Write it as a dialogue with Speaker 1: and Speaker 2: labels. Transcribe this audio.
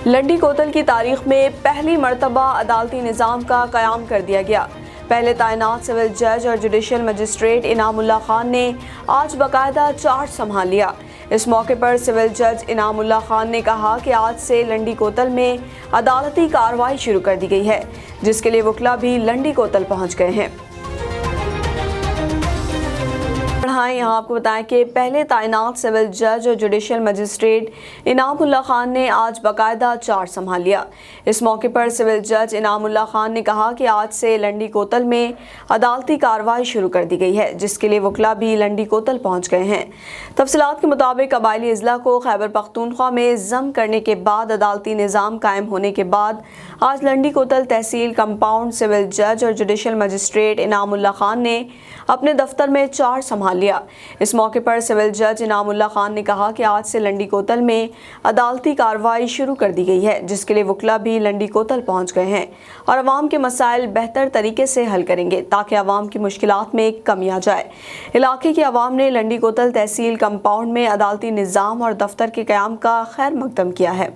Speaker 1: لنڈی کوتل کی تاریخ میں پہلی مرتبہ عدالتی نظام کا قیام کر دیا گیا۔ پہلے تعینات سول جج اور جوڈیشل مجسٹریٹ انعام اللہ خان نے آج باقاعدہ چارج سنبھال لیا۔ اس موقع پر سول جج انعام اللہ خان نے کہا کہ آج سے لنڈی کوتل میں عدالتی کارروائی شروع کر دی گئی ہے، جس کے لیے وکلا بھی لنڈی کوتل پہنچ گئے ہیں۔ یہاں آپ کو بتائیں کہ پہلے تعینات سول جج اور جوڈیشل مجسٹریٹ انعام اللہ خان نے آج باقاعدہ چارج سنبھال لیا۔ اس موقع پر سول جج انعام اللہ خان نے کہا کہ آج سے لنڈی کوتل میں عدالتی کارروائی شروع کر دی گئی ہے، جس کے لیے وکلا بھی لنڈی کوتل پہنچ گئے ہیں۔ تفصیلات کے مطابق قبائلی اضلاع کو خیبر پختونخوا میں ضم کرنے کے بعد عدالتی نظام قائم ہونے کے بعد آج لنڈی کوتل تحصیل کمپاؤنڈ سول جج اور جوڈیشل مجسٹریٹ انعام اللہ خان نے اپنے دفتر میں چارج سنبھال لیا۔ اس موقع پر سول جج انعام اللہ خان نے کہا کہ آج سے لنڈی کوتل میں عدالتی کارروائی شروع کر دی گئی ہے، جس کے لیے وکلا بھی لنڈی کوتل پہنچ گئے ہیں اور عوام کے مسائل بہتر طریقے سے حل کریں گے تاکہ عوام کی مشکلات میں کمی آ جائے۔ علاقے کے عوام نے لنڈی کوتل تحصیل کمپاؤنڈ میں عدالتی نظام اور دفتر کے قیام کا خیر مقدم کیا ہے۔